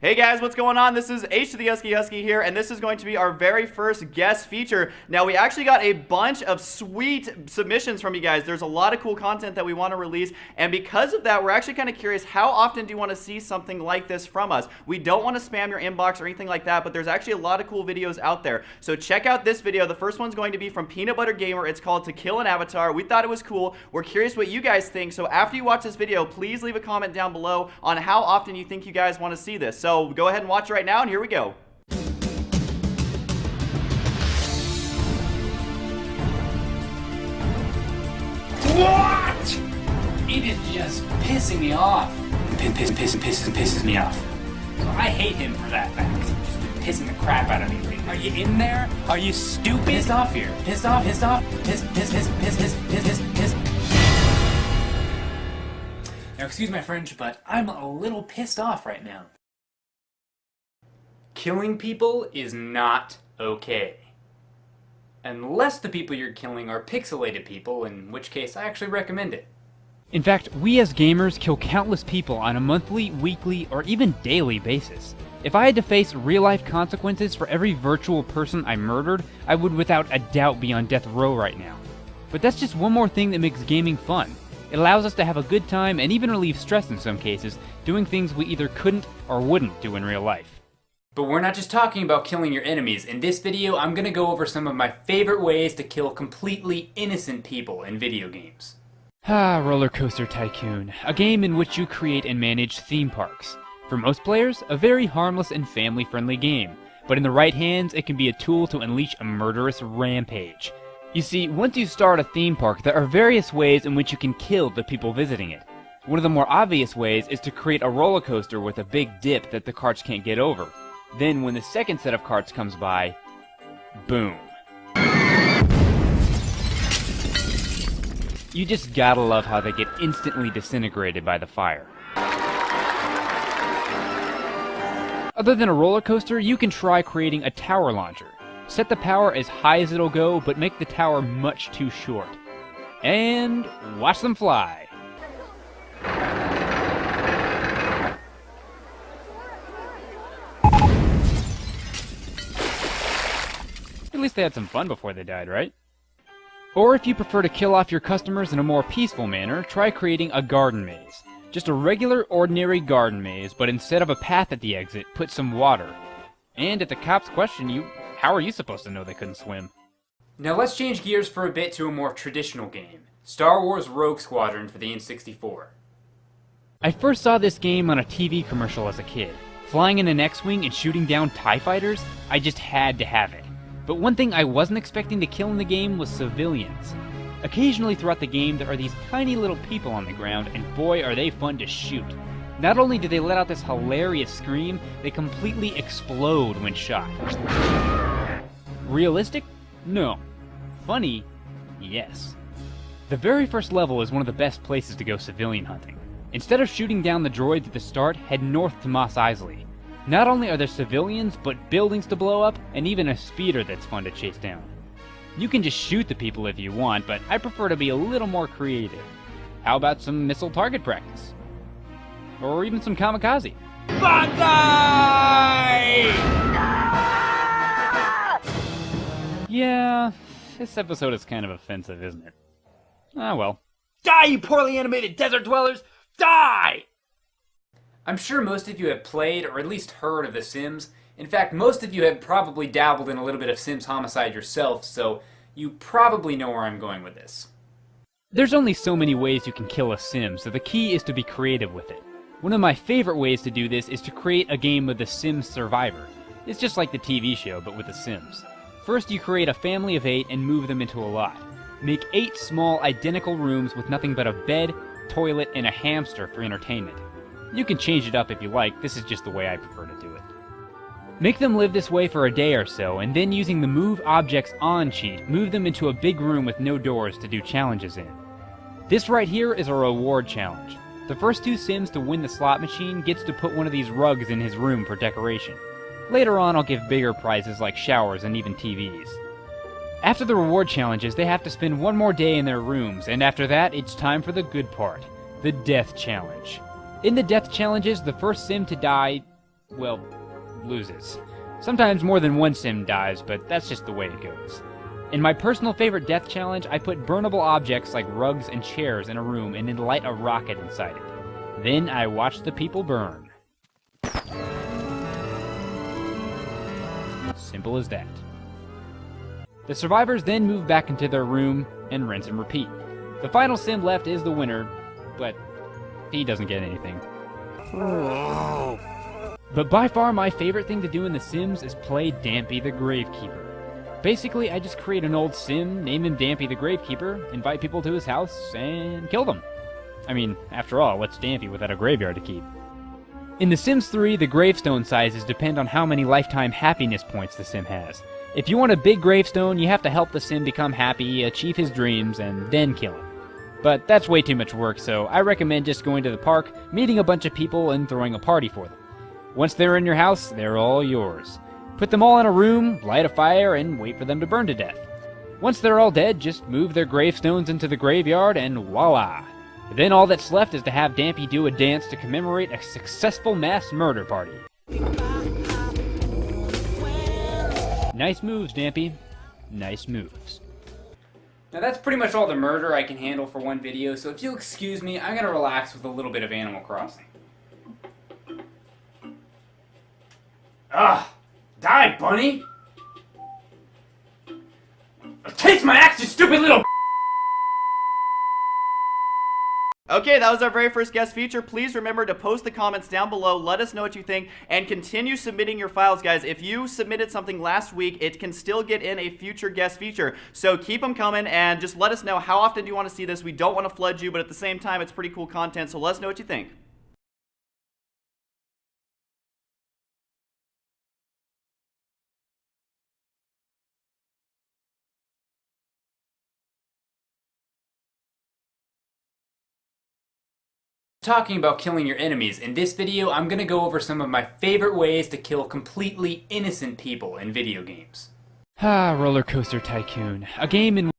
Hey guys, what's going on? This is H to the Husky here, and this is going to be our very first guest feature. Now, we actually got a bunch of sweet submissions from you guys. There's a lot of cool content that we want to release, and because of that, we're actually kind of curious, how often do you want to see something like this from us? We don't want to spam your inbox or anything like that, but there's actually a lot of cool videos out there. So check out this video. The first one's going to be from PeanutButterGamer. It's called To Kill an Avatar. We thought it was cool. We're curious what you guys think, so after you watch this video, please leave a comment down below on how often you think you guys want to see this. So go ahead and watch it right now, and here we go. What? It is just pissing me off. Pisses me off. So I hate him for that fact. He's just been pissing the crap out of me lately. Are you in there? Are you stupid? Pissed off here. Pissed off. Piss. Now excuse my French, but I'm a little pissed off right now. Killing people is not okay. Unless the people you're killing are pixelated people, in which case I actually recommend it. In fact, we as gamers kill countless people on a monthly, weekly, or even daily basis. If I had to face real-life consequences for every virtual person I murdered, I would without a doubt be on death row right now. But that's just one more thing that makes gaming fun. It allows us to have a good time and even relieve stress in some cases, doing things we either couldn't or wouldn't do in real life. But we're not just talking about killing your enemies. In this video, I'm gonna go over some of my favorite ways to kill completely innocent people in video games. Roller Coaster Tycoon, a game in which you create and manage theme parks. For most players, a very harmless and family-friendly game, but in the right hands, it can be a tool to unleash a murderous rampage. You see, once you start a theme park, there are various ways in which you can kill the people visiting it. One of the more obvious ways is to create a roller coaster with a big dip that the carts can't get over. Then when the second set of carts comes by, boom. You just gotta love how they get instantly disintegrated by the fire. Other than a roller coaster, you can try creating a tower launcher. Set the power as high as it'll go, but make the tower much too short. And watch them fly. At least they had some fun before they died, right? Or if you prefer to kill off your customers in a more peaceful manner, try creating a garden maze. Just a regular, ordinary garden maze, but instead of a path at the exit, put some water. And if the cops question you, how are you supposed to know they couldn't swim? Now let's change gears for a bit to a more traditional game. Star Wars Rogue Squadron for the N64. I first saw this game on a TV commercial as a kid. Flying in an X-Wing and shooting down TIE fighters, I just had to have it. But one thing I wasn't expecting to kill in the game was civilians. Occasionally throughout the game there are these tiny little people on the ground, and boy are they fun to shoot. Not only do they let out this hilarious scream, they completely explode when shot. Realistic? No. Funny? Yes. The very first level is one of the best places to go civilian hunting. Instead of shooting down the droids at the start, head north to Mos Eisley. Not only are there civilians, but buildings to blow up, and even a speeder that's fun to chase down. You can just shoot the people if you want, but I prefer to be a little more creative. How about some missile target practice? Or even some kamikaze? Banzai! Yeah, this episode is kind of offensive, isn't it? Ah well. Die, you poorly animated desert dwellers! Die! I'm sure most of you have played or at least heard of The Sims. In fact, most of you have probably dabbled in a little bit of Sims homicide yourself, so you probably know where I'm going with this. There's only so many ways you can kill a Sim, so the key is to be creative with it. One of my favorite ways to do this is to create a game of The Sims Survivor. It's just like the TV show, but with The Sims. First, you create a family of 8 and move them into a lot. Make 8 small, identical rooms with nothing but a bed, toilet, and a hamster for entertainment. You can change it up if you like, this is just the way I prefer to do it. Make them live this way for a day or so, and then using the Move Objects On cheat, move them into a big room with no doors to do challenges in. This right here is a reward challenge. The first 2 Sims to win the slot machine gets to put one of these rugs in his room for decoration. Later on, I'll give bigger prizes like showers and even TVs. After the reward challenges, they have to spend one more day in their rooms, and after that, it's time for the good part, the Death Challenge. In the Death Challenges, the first Sim to die well, loses. Sometimes more than one sim dies, but that's just the way it goes. In my personal favorite death challenge, I put burnable objects like rugs and chairs in a room and then light a rocket inside it. Then I watch the people burn. Simple as that. The survivors then move back into their room and rinse and repeat. The final sim left is the winner, but he doesn't get anything. But by far my favorite thing to do in The Sims is play Dampy the Gravekeeper. Basically, I just create an old sim, name him Dampy the Gravekeeper, invite people to his house, and kill them. I mean, after all, what's Dampy without a graveyard to keep? In The Sims 3, the gravestone sizes depend on how many lifetime happiness points the sim has. If you want a big gravestone, you have to help the sim become happy, achieve his dreams, and then kill him. But that's way too much work, so I recommend just going to the park, meeting a bunch of people, and throwing a party for them. Once they're in your house, they're all yours. Put them all in a room, light a fire, and wait for them to burn to death. Once they're all dead, just move their gravestones into the graveyard, and voila! Then all that's left is to have Dampy do a dance to commemorate a successful mass murder party. Nice moves, Dampy. Nice moves. Now that's pretty much all the murder I can handle for one video, so if you'll excuse me, I'm gonna relax with a little bit of Animal Crossing. Die, bunny! Taste my axe, you stupid little. Okay, that was our very first guest feature. Please remember to post the comments down below, let us know what you think, and continue submitting your files, guys. If you submitted something last week, it can still get in a future guest feature. So keep them coming, and just let us know how often do you want to see this. We don't want to flood you, but at the same time, it's pretty cool content, so let us know what you think. Talking about killing your enemies, in this video I'm going to go over some of my favorite ways to kill completely innocent people in video games. Roller Coaster Tycoon, a game in